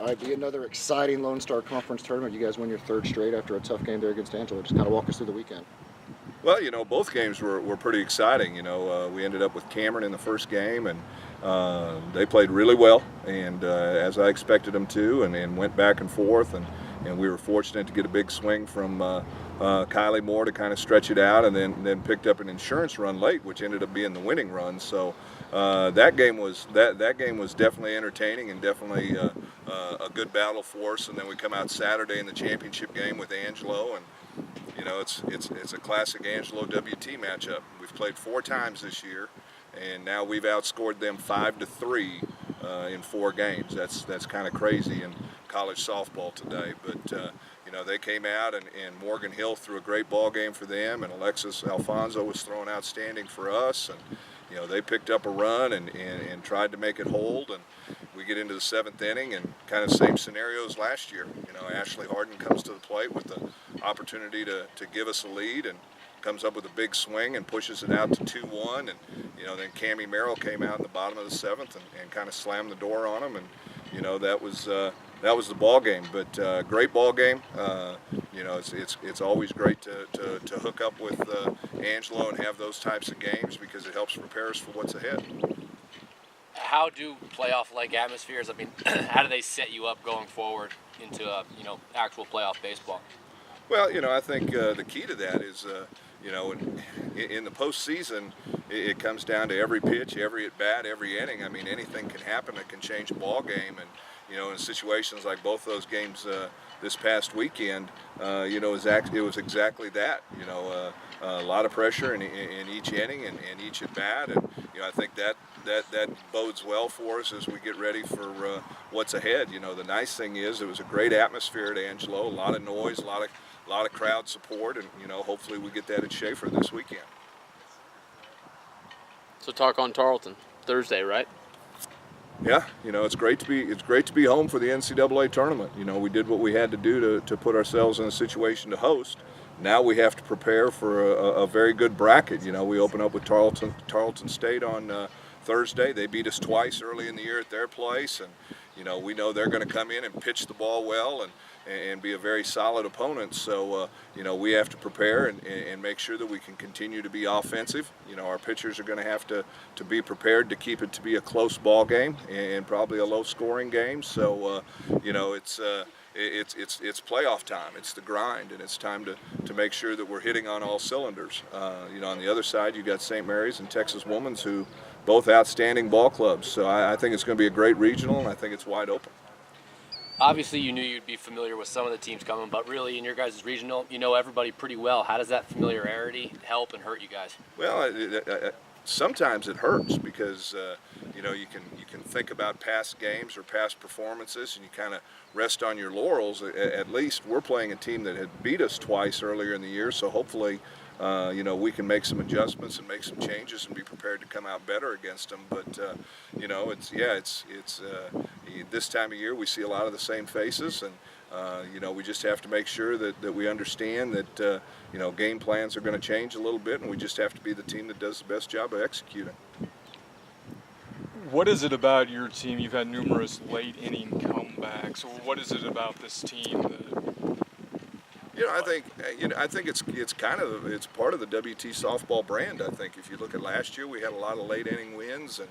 All right, be another exciting Lone Star Conference tournament. You guys win your third straight after a tough game there against Angelo. Just kind of walk us through the weekend. Well, both games were pretty exciting. We ended up with Cameron in the first game, and they played really well, and as I expected them to, and went back and forth, and we were fortunate to get a big swing from Kylie Moore to kind of stretch it out, and then picked up an insurance run late, which ended up being the winning run. So that game was definitely entertaining and definitely a good battle for us. And then we come out Saturday in the championship game with Angelo, and it's a classic Angelo WT matchup. We've played 4 times this year, and now we've outscored them 5-3 in 4 games. That's kind of crazy in college softball today. But they came out, and Morgan Hill threw a great ball game for them, and Alexis Alfonso was throwing outstanding for us, and they picked up a run and tried to make it hold, and we get into the 7th inning, and kind of same scenario as last year. Ashley Harden comes to the plate with the opportunity to give us a lead, and comes up with a big swing and pushes it out to 2-1, and then Cammie Merrill came out in the bottom of the 7th and kind of slammed the door on them, and that was the ball game. But great ball game. It's always great to hook up with Angelo and have those types of games, because it helps prepare us for what's ahead. How do playoff-like atmospheres, how do they set you up going forward into actual playoff baseball? Well, I think the key to that is, in the postseason, it comes down to every pitch, every at-bat, every inning. Anything can happen that can change a ball game, and in situations like both those games this past weekend, it was exactly that. A lot of pressure in each inning and each at-bat, and I think that bodes well for us as we get ready for what's ahead. The nice thing is it was a great atmosphere at Angelo, a lot of noise, a lot of crowd support, and hopefully we get that at Schaefer this weekend. So talk on Tarleton Thursday, right? Yeah, it's great to be home for the NCAA tournament. We did what we had to do to put ourselves in a situation to host. Now we have to prepare for a very good bracket. We open up with Tarleton State on Thursday. They beat us twice early in the year at their place, and we know they're going to come in and pitch the ball well and be a very solid opponent. So we have to prepare and make sure that we can continue to be offensive. Our pitchers are going to have to be prepared to keep it to be a close ball game and probably a low-scoring game. So it's playoff time. It's the grind, and it's time to make sure that we're hitting on all cylinders. On the other side, you got St. Mary's and Texas Women's, who both outstanding ball clubs. So I think it's going to be a great regional, and I think it's wide open. Obviously, you knew you'd be familiar with some of the teams coming, but really in your guys' regional, you know everybody pretty well. How does that familiarity help and hurt you guys? Well, sometimes it hurts, because you can think about past games or past performances, and you kind of rest on your laurels. At least we're playing a team that had beat us twice earlier in the year, so hopefully we can make some adjustments and make some changes and be prepared to come out better against them. But it's this time of year we see a lot of the same faces, and we just have to make sure that we understand that game plans are going to change a little bit, and we just have to be the team that does the best job of executing. What is it about your team? You've had numerous late inning comebacks. What is it about this team that? I think it's part of the WT softball brand. I think if you look at last year, we had a lot of late inning wins, and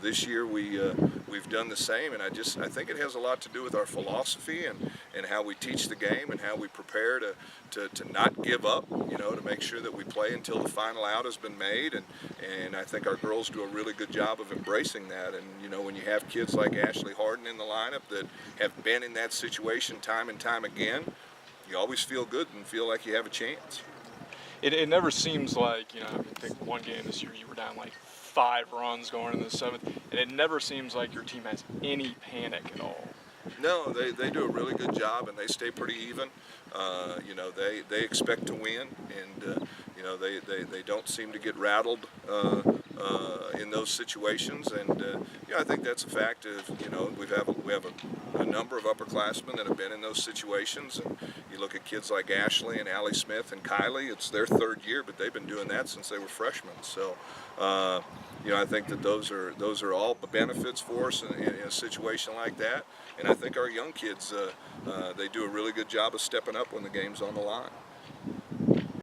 this year we've done the same. And I think it has a lot to do with our philosophy and how we teach the game and how we prepare to not give up. To make sure that we play until the final out has been made, and I think our girls do a really good job of embracing that. And when you have kids like Ashley Harden in the lineup that have been in that situation time and time again, you always feel good and feel like you have a chance. It never seems like, I think one game this year you were down like 5 runs going into the 7th, and it never seems like your team has any panic at all. No, they do a really good job, and they stay pretty even. They expect to win, and they don't seem to get rattled in those situations, and I think that's a fact of, we have a number of upperclassmen that have been in those situations, and you look at kids like Ashley and Allie Smith and Kylie, it's their third year, but they've been doing that since they were freshmen. So I think that those are all benefits for us in a situation like that, and I think our young kids they do a really good job of stepping up when the game's on the line.